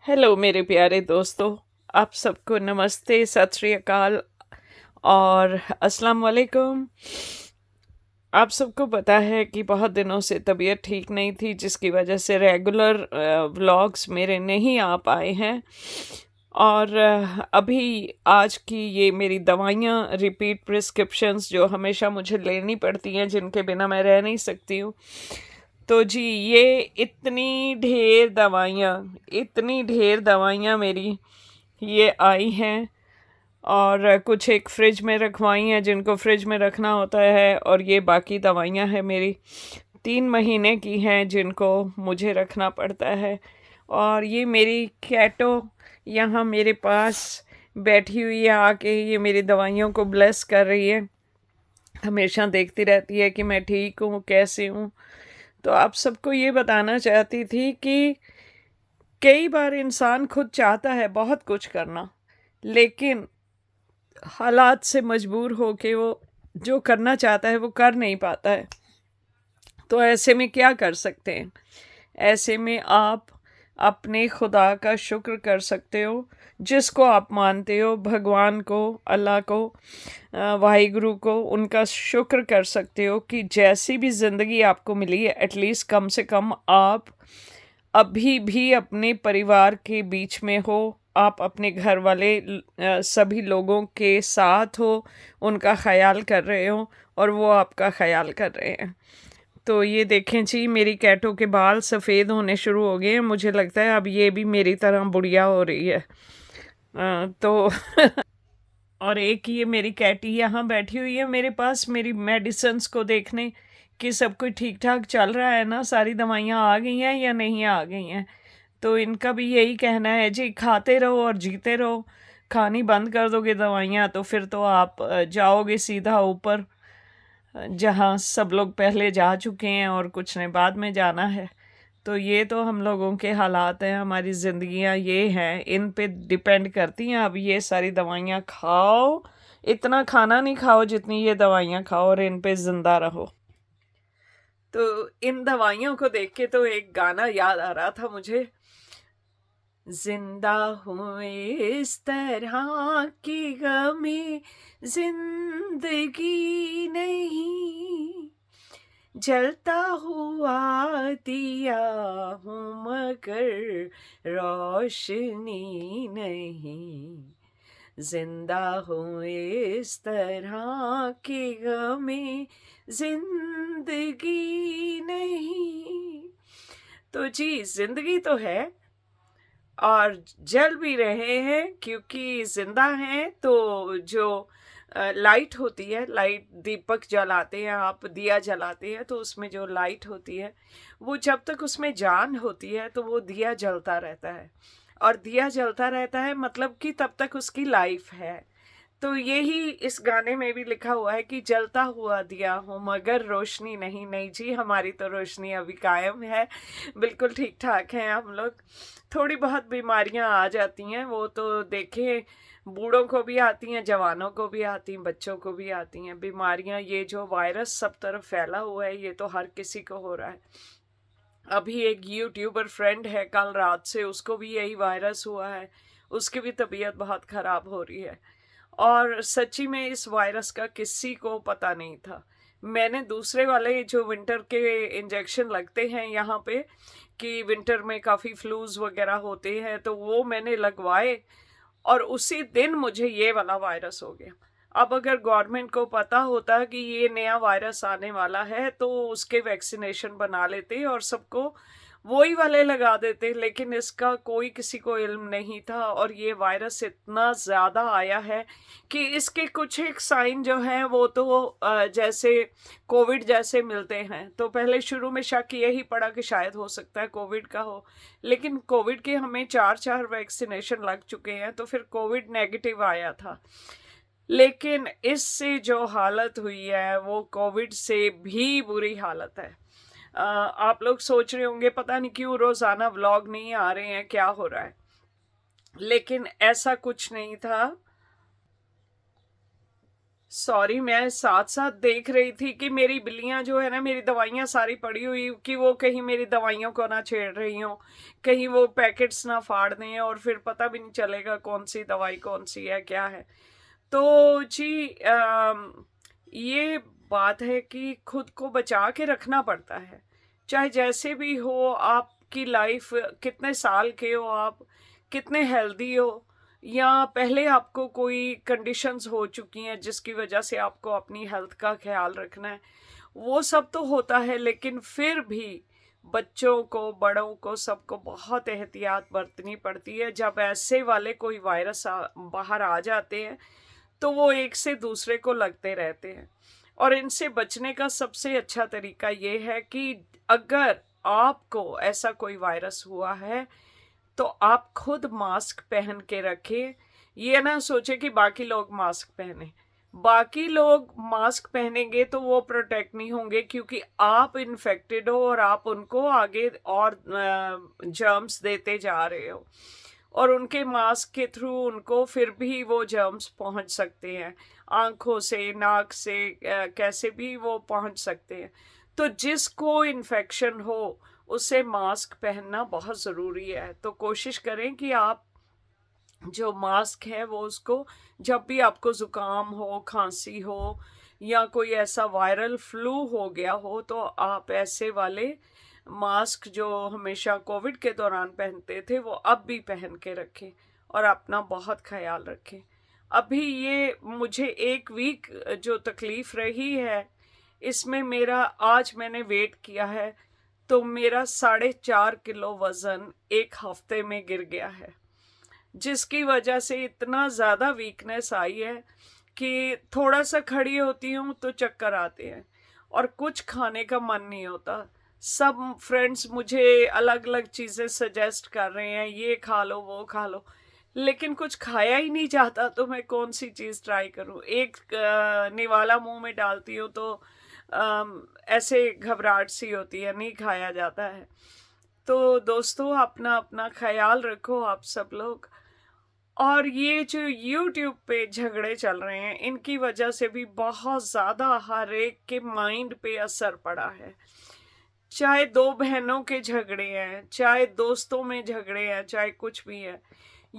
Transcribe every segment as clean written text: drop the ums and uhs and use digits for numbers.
Hello मेरे प्यारे दोस्तों। आप सबको नमस्ते, सत श्री अकाल और अस्सलाम वालेकुम। आप सबको पता है कि बहुत दिनों से तबीयत ठीक नहीं थी, जिसकी वजह से रेगुलर व्लॉग्स मेरे नहीं आ पाए हैं। और अभी आज की ये मेरी दवाइयाँ, रिपीट प्रिस्क्रिप्शंस जो हमेशा मुझे लेनी पड़ती हैं, जिनके बिना मैं रह नहीं सकती हूँ। तो जी, ये इतनी ढेर दवाइयाँ मेरी ये आई हैं। और कुछ एक फ्रिज में रखवाई हैं, जिनको फ्रिज में रखना होता है, और ये बाकी दवाइयाँ हैं मेरी 3 महीने की हैं, जिनको मुझे रखना पड़ता है। और ये मेरी कैटो यहाँ मेरे पास बैठी हुई है, आके ये मेरी दवाइयों को ब्लेस कर रही है। हमेशा देखती रहती है कि मैं ठीक हूँ, कैसे हूँ। तो आप सबको ये बताना चाहती थी कि कई बार इंसान खुद चाहता है बहुत कुछ करना, लेकिन हालात से मजबूर होके वो जो करना चाहता है वो कर नहीं पाता है। तो ऐसे में क्या कर सकते हैं? ऐसे में आप अपने खुदा का शुक्र कर सकते हो, जिसको आप मानते हो, भगवान को, अल्लाह को, वाहिगुरु को, उनका शुक्र कर सकते हो कि जैसी भी ज़िंदगी आपको मिली है, एटलीस्ट कम से कम आप अभी भी अपने परिवार के बीच में हो। आप अपने घर वाले सभी लोगों के साथ हो, उनका ख्याल कर रहे हो और वो आपका ख्याल कर रहे हैं। तो ये देखें जी, मेरी कैटों के बाल सफ़ेद होने शुरू हो गए हैं। मुझे लगता है अब ये भी मेरी तरह बुढ़िया हो रही है। तो और एक ये मेरी कैटी यहाँ बैठी हुई है मेरे पास, मेरी मेडिसिन्स को देखने कि सब कुछ ठीक ठाक चल रहा है ना, सारी दवाइयाँ आ गई हैं या नहीं आ गई हैं। तो इनका भी यही कहना है जी, खाते रहो और जीते रहो। खानी बंद कर दोगे दवाइयाँ तो फिर तो आप जाओगे सीधा ऊपर, जहाँ सब लोग पहले जा चुके हैं और कुछ ने बाद में जाना है। तो ये तो हम लोगों के हालात हैं, हमारी ज़िंदगियाँ ये हैं, इन पे डिपेंड करती हैं। अब ये सारी दवाइयाँ खाओ, इतना खाना नहीं खाओ जितनी ये दवाइयाँ खाओ, और इन पे ज़िंदा रहो। तो इन दवाइयों को देख के तो एक गाना याद आ रहा था मुझे, जिंदा हूँ इस तरह की गमी जिंदगी नहीं, जलता हुआ दिया हूँ मगर रोशनी नहीं, जिंदा हूँ इस तरह की गमी जिंदगी नहीं। तो जी, जिंदगी तो है और जल भी रहे हैं, क्योंकि जिंदा हैं। तो जो लाइट होती है, लाइट दीपक जलाते हैं, आप दिया जलाते हैं तो उसमें जो लाइट होती है, वो जब तक उसमें जान होती है तो वो दिया जलता रहता है। और दिया जलता रहता है मतलब कि तब तक उसकी लाइफ है। तो यही इस गाने में भी लिखा हुआ है कि जलता हुआ दिया हूँ मगर रोशनी नहीं। नहीं जी, हमारी तो रोशनी अभी कायम है, बिल्कुल ठीक ठाक हैं हम लोग। थोड़ी बहुत बीमारियां आ जाती हैं, वो तो देखें, बूढ़ों को भी आती हैं, जवानों को भी आती हैं, बच्चों को भी आती हैं बीमारियां। ये जो वायरस सब तरफ फैला हुआ है, ये तो हर किसी को हो रहा है। अभी एक यूट्यूबर फ्रेंड है, कल रात से उसको भी यही वायरस हुआ है, उसकी भी तबीयत बहुत ख़राब हो रही है। और सच्ची में इस वायरस का किसी को पता नहीं था। मैंने दूसरे वाले जो विंटर के इंजेक्शन लगते हैं यहाँ पे, कि विंटर में काफ़ी फ्लूज वगैरह होते हैं, तो वो मैंने लगवाए और उसी दिन मुझे ये वाला वायरस हो गया। अब अगर गवर्नमेंट को पता होता कि ये नया वायरस आने वाला है तो उसके वैक्सीनेशन बना लेते और सबको वही वाले लगा देते, लेकिन इसका कोई किसी को इल्म नहीं था। और ये वायरस इतना ज़्यादा आया है कि इसके कुछ एक साइन जो हैं वो तो जैसे कोविड जैसे मिलते हैं। तो पहले शुरू में शक यही पड़ा कि शायद हो सकता है कोविड का हो, लेकिन कोविड के हमें 4 वैक्सीनेशन लग चुके हैं, तो फिर कोविड नेगेटिव आया था। लेकिन इससे जो हालत हुई है वो कोविड से भी बुरी हालत है। आप लोग सोच रहे होंगे पता नहीं क्यों रोजाना व्लॉग नहीं आ रहे हैं, क्या हो रहा है। लेकिन ऐसा कुछ नहीं था। सॉरी, मैं साथ साथ देख रही थी कि मेरी बिल्लियां जो है ना, मेरी दवाइयां सारी पड़ी हुई, कि वो कहीं मेरी दवाइयों को ना छेड़ रही हो, कहीं वो पैकेट्स ना फाड़ दें और फिर पता भी नहीं चलेगा कौन सी दवाई कौन सी है क्या है। तो जी ये बात है कि खुद को बचा के रखना पड़ता है, चाहे जैसे भी हो। आपकी लाइफ कितने साल के हो, आप कितने हेल्दी हो, या पहले आपको कोई कंडीशंस हो चुकी हैं जिसकी वजह से आपको अपनी हेल्थ का ख्याल रखना है, वो सब तो होता है। लेकिन फिर भी बच्चों को, बड़ों को, सबको बहुत एहतियात बरतनी पड़ती है। जब ऐसे वाले कोई वायरस बाहर आ जाते हैं तो वो एक से दूसरे को लगते रहते हैं। और इनसे बचने का सबसे अच्छा तरीका ये है कि अगर आपको ऐसा कोई वायरस हुआ है तो आप खुद मास्क पहन के रखें। ये ना सोचे कि बाकी लोग मास्क पहने, बाकी लोग मास्क पहनेंगे तो वो प्रोटेक्ट नहीं होंगे, क्योंकि आप इन्फेक्टेड हो और आप उनको आगे और जर्म्स देते जा रहे हो, और उनके मास्क के थ्रू उनको फिर भी वो जर्म्स पहुंच सकते हैं, आंखों से, नाक से, कैसे भी वो पहुंच सकते हैं। तो जिसको इन्फेक्शन हो उसे मास्क पहनना बहुत ज़रूरी है। तो कोशिश करें कि आप जो मास्क है वो उसको, जब भी आपको ज़ुकाम हो, खांसी हो, या कोई ऐसा वायरल फ्लू हो गया हो, तो आप ऐसे वाले मास्क जो हमेशा कोविड के दौरान पहनते थे वो अब भी पहन के रखें और अपना बहुत ख्याल रखें। अभी ये मुझे 1 वीक जो तकलीफ़ रही है, इसमें मेरा, आज मैंने वेट किया है तो मेरा 4.5 किलो वज़न 1 हफ्ते में गिर गया है, जिसकी वजह से इतना ज़्यादा वीकनेस आई है कि थोड़ा सा खड़ी होती हूँ तो चक्कर आते हैं और कुछ खाने का मन नहीं होता। सब फ्रेंड्स मुझे अलग अलग चीज़ें सजेस्ट कर रहे हैं, ये खा लो वो खा लो, लेकिन कुछ खाया ही नहीं जाता तो मैं कौन सी चीज़ ट्राई करूँ। एक निवाला मुंह में डालती हूँ तो ऐसे घबराहट सी होती है, नहीं खाया जाता है। तो दोस्तों, अपना अपना ख्याल रखो आप सब लोग। और ये जो YouTube पे झगड़े चल रहे हैं, इनकी वजह से भी बहुत ज़्यादा हर एक के माइंड पे असर पड़ा है। चाहे दो बहनों के झगड़े हैं, चाहे दोस्तों में झगड़े हैं, चाहे कुछ भी है,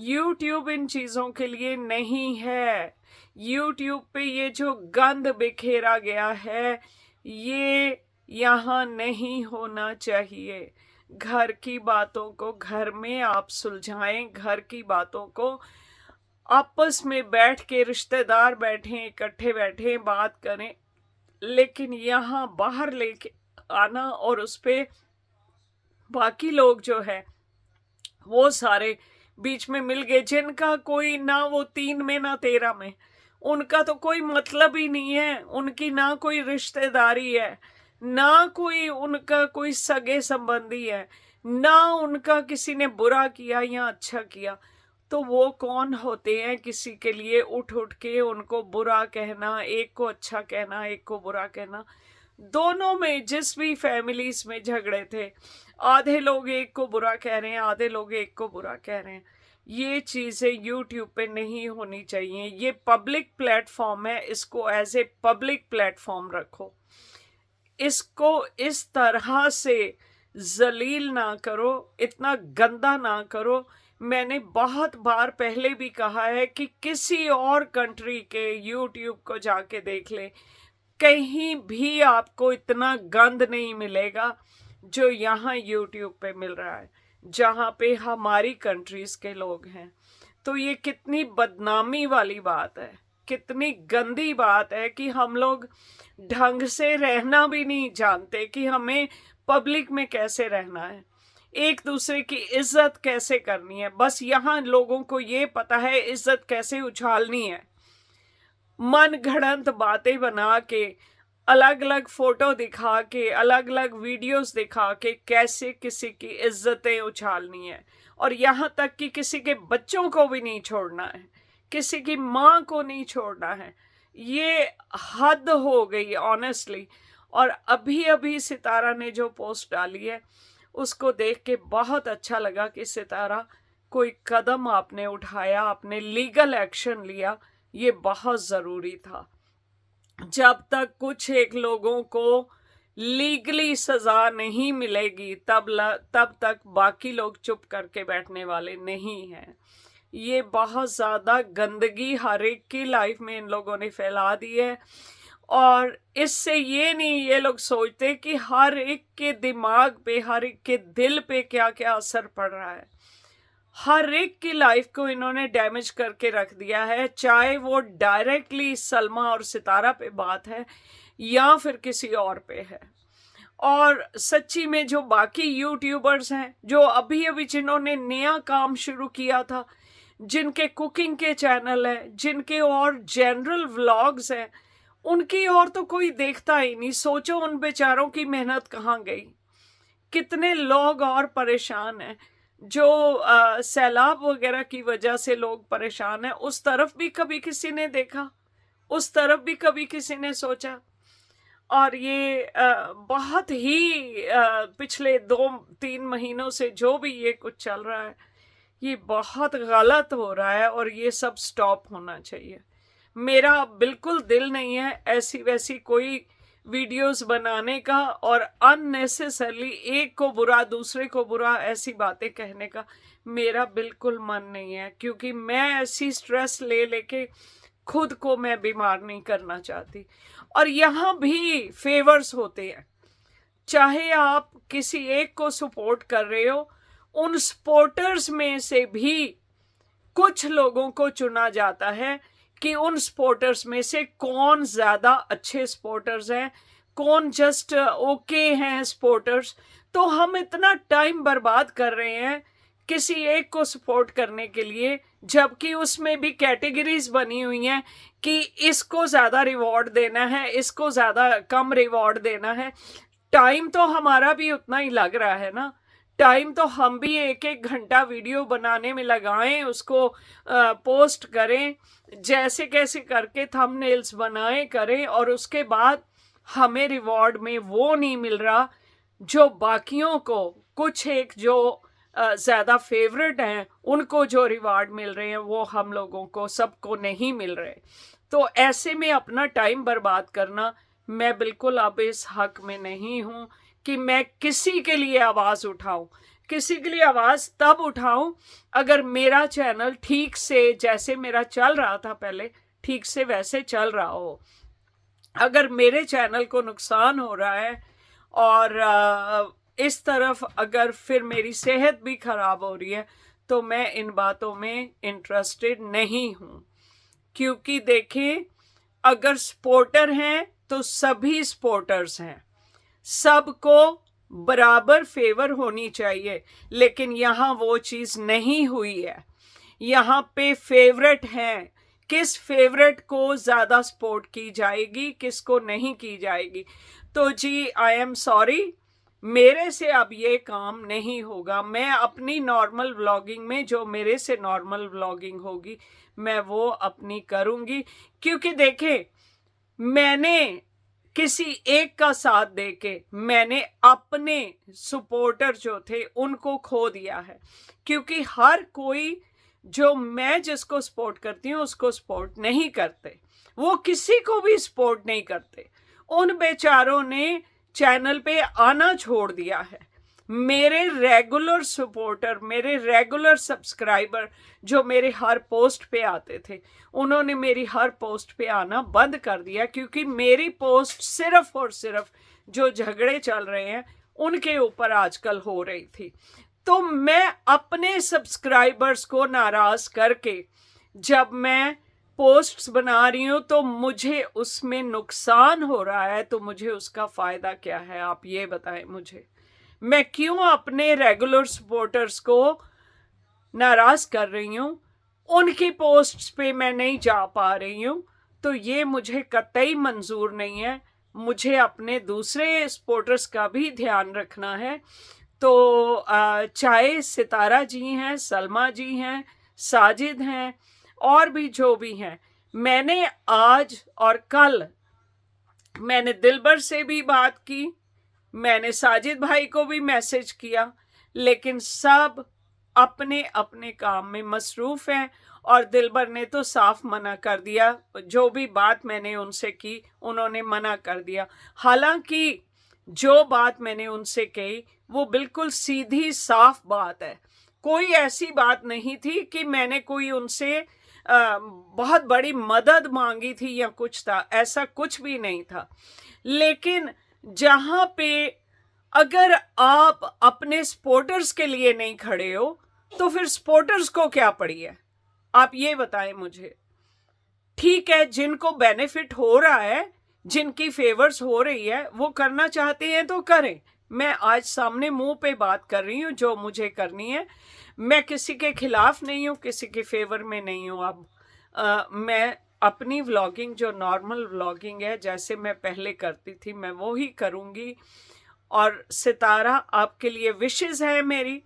YouTube इन चीज़ों के लिए नहीं है। YouTube पे ये जो गंद बिखेरा गया है, ये यहाँ नहीं होना चाहिए। घर की बातों को घर में आप सुलझाएं, घर की बातों को आपस में बैठ के, रिश्तेदार बैठें, इकट्ठे बैठें, बात करें। लेकिन यहाँ बाहर लेके आना और उस पे बाकी लोग जो है वो सारे बीच में मिल गए, जिनका कोई ना वो 3 में ना 13 में, उनका तो कोई मतलब ही नहीं है, उनकी ना कोई रिश्तेदारी है, ना कोई उनका कोई सगे संबंधी है, ना उनका किसी ने बुरा किया या अच्छा किया। तो वो कौन होते हैं किसी के लिए उठ उठ के उनको बुरा कहना, एक को अच्छा कहना, एक को बुरा कहना। दोनों में, जिस भी फैमिलीज में झगड़े थे, आधे लोग एक को बुरा कह रहे हैं, आधे लोग एक को बुरा कह रहे हैं। ये चीज़ें यूट्यूब पे नहीं होनी चाहिए। ये पब्लिक प्लेटफॉर्म है, इसको एज ए पब्लिक प्लेटफॉर्म रखो, इसको इस तरह से जलील ना करो, इतना गंदा ना करो। मैंने बहुत बार पहले भी कहा है कि किसी और कंट्री के यूट्यूब को जाके देख ले, कहीं भी आपको इतना गंद नहीं मिलेगा जो यहाँ यूट्यूब पे मिल रहा है, जहाँ पे हमारी कंट्रीज के लोग हैं। तो ये कितनी बदनामी वाली बात है, कितनी गंदी बात है कि हम लोग ढंग से रहना भी नहीं जानते कि हमें पब्लिक में कैसे रहना है, एक दूसरे की इज्जत कैसे करनी है। बस यहाँ लोगों को ये पता है इज्जत कैसे उछालनी है। मन घड़ंत बातें बना के, अलग अलग फोटो दिखा के, अलग अलग वीडियोस दिखा के कैसे किसी की इज्जतें उछालनी है, और यहाँ तक कि किसी के बच्चों को भी नहीं छोड़ना है, किसी की माँ को नहीं छोड़ना है। ये हद हो गई ऑनेस्टली। और अभी अभी सितारा ने जो पोस्ट डाली है उसको देख के बहुत अच्छा लगा कि सितारा, कोई कदम आपने उठाया, आपने लीगल एक्शन लिया, ये बहुत ज़रूरी था। जब तक कुछ एक लोगों को लीगली सजा नहीं मिलेगी तब तक बाकी लोग चुप करके बैठने वाले नहीं हैं। ये बहुत ज़्यादा गंदगी हर एक की लाइफ में इन लोगों ने फैला दी है। और इससे ये नहीं ये लोग सोचते कि हर एक के दिमाग पे, हर एक के दिल पे क्या क्या असर पड़ रहा है। हर एक की लाइफ को इन्होंने डैमेज करके रख दिया है, चाहे वो डायरेक्टली सलमा और सितारा पे बात है या फिर किसी और पे है। और सच्ची में जो बाकी यूट्यूबर्स हैं, जो अभी अभी जिन्होंने नया काम शुरू किया था, जिनके कुकिंग के चैनल हैं, जिनके और जनरल व्लॉग्स हैं, उनकी और तो कोई देखता ही नहीं। सोचो उन बेचारों की मेहनत कहाँ गई। कितने लोग और परेशान हैं। जो सैलाब वगैरह की वजह से लोग परेशान हैं, उस तरफ भी कभी किसी ने देखा, उस तरफ भी कभी किसी ने सोचा। और ये बहुत ही पिछले 2-3 महीनों से जो भी ये कुछ चल रहा है, ये बहुत गलत हो रहा है और ये सब स्टॉप होना चाहिए। मेरा बिल्कुल दिल नहीं है ऐसी वैसी कोई वीडियोस बनाने का और अननेसेसरली एक को बुरा दूसरे को बुरा ऐसी बातें कहने का मेरा बिल्कुल मन नहीं है, क्योंकि मैं ऐसी स्ट्रेस ले लेके खुद को मैं बीमार नहीं करना चाहती। और यहाँ भी फेवर्स होते हैं, चाहे आप किसी एक को सपोर्ट कर रहे हो, उन सपोर्टर्स में से भी कुछ लोगों को चुना जाता है कि उन सपोर्टर्स में से कौन ज़्यादा अच्छे सपोर्टर्स हैं, कौन जस्ट ओके हैं सपोर्टर्स। तो हम इतना टाइम बर्बाद कर रहे हैं किसी एक को सपोर्ट करने के लिए, जबकि उसमें भी कैटेगरीज बनी हुई हैं कि इसको ज़्यादा रिवॉर्ड देना है, इसको ज़्यादा कम रिवॉर्ड देना है। टाइम तो हमारा भी उतना ही लग रहा है ना। टाइम तो हम भी 1-1 घंटा वीडियो बनाने में लगाएं, उसको पोस्ट करें, जैसे कैसे करके थंबनेल्स बनाएं करें, और उसके बाद हमें रिवॉर्ड में वो नहीं मिल रहा जो बाकियों को, कुछ एक जो ज़्यादा फेवरेट हैं उनको जो रिवॉर्ड मिल रहे हैं वो हम लोगों को सबको नहीं मिल रहे। तो ऐसे में अपना टाइम बर्बाद करना, मैं बिल्कुल अब इस हक में नहीं हूँ कि मैं किसी के लिए आवाज़ उठाऊं। किसी के लिए आवाज़ तब उठाऊं अगर मेरा चैनल ठीक से, जैसे मेरा चल रहा था पहले, ठीक से वैसे चल रहा हो। अगर मेरे चैनल को नुकसान हो रहा है और इस तरफ अगर फिर मेरी सेहत भी खराब हो रही है, तो मैं इन बातों में इंटरेस्टेड नहीं हूँ। क्योंकि देखिए, अगर सपोर्टर हैं तो सभी सपोर्टर्स हैं, सबको बराबर फेवर होनी चाहिए। लेकिन यहाँ वो चीज़ नहीं हुई है। यहाँ पे फेवरेट हैं, किस फेवरेट को ज़्यादा सपोर्ट की जाएगी, किसको नहीं की जाएगी। तो जी आई एम सॉरी, मेरे से अब ये काम नहीं होगा। मैं अपनी नॉर्मल व्लॉगिंग में, जो मेरे से नॉर्मल व्लॉगिंग होगी, मैं वो अपनी करूँगी। क्योंकि देखें, मैंने किसी एक का साथ देके मैंने अपने सपोर्टर जो थे उनको खो दिया है। क्योंकि हर कोई जो मैं जिसको सपोर्ट करती हूँ उसको सपोर्ट नहीं करते, वो किसी को भी सपोर्ट नहीं करते। उन बेचारों ने चैनल पे आना छोड़ दिया है। मेरे रेगुलर सपोर्टर, मेरे रेगुलर सब्सक्राइबर जो मेरे हर पोस्ट पे आते थे, उन्होंने मेरी हर पोस्ट पे आना बंद कर दिया, क्योंकि मेरी पोस्ट सिर्फ और सिर्फ जो झगड़े चल रहे हैं उनके ऊपर आजकल हो रही थी। तो मैं अपने सब्सक्राइबर्स को नाराज करके जब मैं पोस्ट्स बना रही हूँ तो मुझे उसमें नुकसान हो रहा है, तो मुझे उसका फ़ायदा क्या है, आप ये बताएं मुझे। मैं क्यों अपने रेगुलर सपोर्टर्स को नाराज़ कर रही हूँ, उनकी पोस्ट्स पे मैं नहीं जा पा रही हूँ। तो ये मुझे कतई मंजूर नहीं है। मुझे अपने दूसरे सपोर्टर्स का भी ध्यान रखना है। तो चाहे सितारा जी हैं, सलमा जी हैं, साजिद हैं, और भी जो भी हैं, मैंने आज और कल मैंने दिलबर से भी बात की, मैंने साजिद भाई को भी मैसेज किया, लेकिन सब अपने अपने काम में मसरूफ़ हैं। और दिलबर ने तो साफ मना कर दिया, जो भी बात मैंने उनसे की उन्होंने मना कर दिया। हालांकि जो बात मैंने उनसे कही वो बिल्कुल सीधी साफ बात है, कोई ऐसी बात नहीं थी कि मैंने कोई उनसे बहुत बड़ी मदद मांगी थी या कुछ था, ऐसा कुछ भी नहीं था। लेकिन जहां पे अगर आप अपने सपोर्टर्स के लिए नहीं खड़े हो तो फिर सपोर्टर्स को क्या पड़ी है, आप ये बताएं मुझे। ठीक है, जिनको बेनिफिट हो रहा है, जिनकी फेवर्स हो रही है, वो करना चाहते हैं तो करें। मैं आज सामने मुंह पे बात कर रही हूँ जो मुझे करनी है। मैं किसी के खिलाफ नहीं हूँ, किसी के फेवर में नहीं हूँ। अब मैं अपनी व्लॉगिंग जो नॉर्मल व्लॉगिंग है जैसे मैं पहले करती थी मैं वो ही करूँगी। और सितारा, आपके लिए विशेस है मेरी,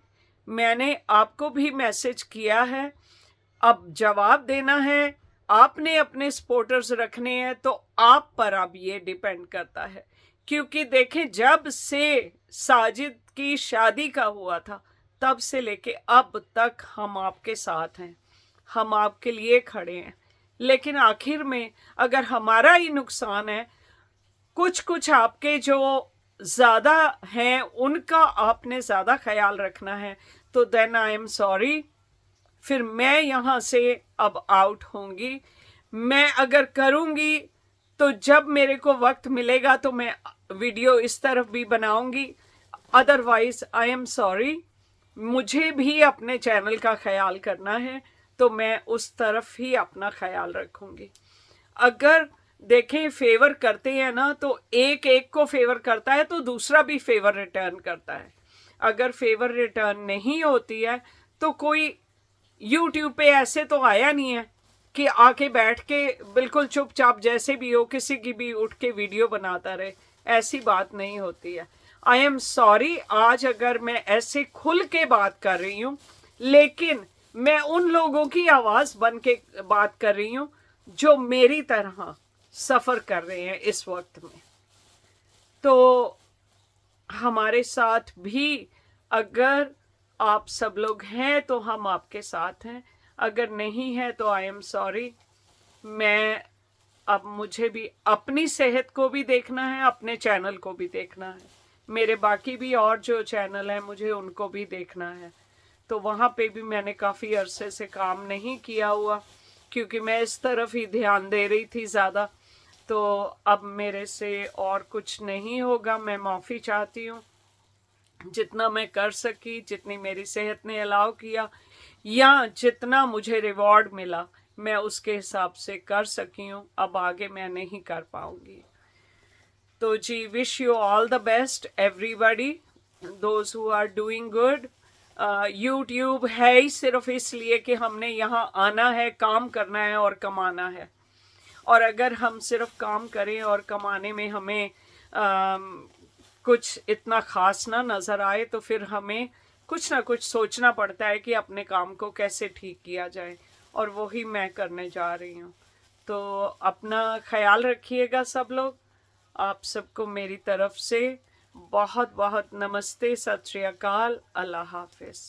मैंने आपको भी मैसेज किया है, अब जवाब देना है, आपने अपने सपोर्टर्स रखने हैं तो आप पर अब ये डिपेंड करता है। क्योंकि देखें, जब से साजिद की शादी का हुआ था तब से लेके अब तक हम आपके साथ हैं, हम आपके लिए खड़े हैं। लेकिन आखिर में अगर हमारा ही नुकसान है, कुछ कुछ आपके जो ज़्यादा हैं उनका आपने ज़्यादा ख्याल रखना है, तो देन आई एम सॉरी, फिर मैं यहाँ से अब आउट होंगी। मैं अगर करूँगी तो जब मेरे को वक्त मिलेगा तो मैं वीडियो इस तरफ भी बनाऊँगी, अदरवाइज आई एम सॉरी। मुझे भी अपने चैनल का ख्याल करना है तो मैं उस तरफ ही अपना ख्याल रखूँगी। अगर देखें फेवर करते हैं ना तो एक एक को फेवर करता है तो दूसरा भी फेवर रिटर्न करता है। अगर फेवर रिटर्न नहीं होती है तो कोई यूट्यूब पे ऐसे तो आया नहीं है कि आके बैठ के बिल्कुल चुपचाप जैसे भी हो किसी की भी उठ के वीडियो बनाता रहे, ऐसी बात नहीं होती है। आई एम सॉरी आज अगर मैं ऐसे खुल के बात कर रही हूँ, लेकिन मैं उन लोगों की आवाज़ बन के बात कर रही हूँ जो मेरी तरह सफ़र कर रहे हैं इस वक्त में। तो हमारे साथ भी अगर आप सब लोग हैं तो हम आपके साथ हैं, अगर नहीं है तो आई एम सॉरी। मैं अब मुझे भी अपनी सेहत को भी देखना है, अपने चैनल को भी देखना है, मेरे बाकी भी और जो चैनल हैं मुझे उनको भी देखना है। तो वहाँ पे भी मैंने काफ़ी अरसे से काम नहीं किया हुआ क्योंकि मैं इस तरफ ही ध्यान दे रही थी ज़्यादा। तो अब मेरे से और कुछ नहीं होगा, मैं माफ़ी चाहती हूँ। जितना मैं कर सकी, जितनी मेरी सेहत ने अलाउ किया या जितना मुझे रिवॉर्ड मिला मैं उसके हिसाब से कर सकी हूँ, अब आगे मैं नहीं कर पाऊँगी। तो जी, wish you all the best everybody, those who are doing good. YouTube है ही सिर्फ इसलिए कि हमने यहाँ आना है, काम करना है और कमाना है। और अगर हम सिर्फ काम करें और कमाने में हमें कुछ इतना ख़ास ना नज़र आए तो फिर हमें कुछ ना कुछ सोचना पड़ता है कि अपने काम को कैसे ठीक किया जाए, और वही मैं करने जा रही हूँ। तो अपना ख्याल रखिएगा सब लोग। आप सबको मेरी तरफ से बहुत बहुत नमस्ते, सत श्री अकाल, अल्लाह हाफिज़।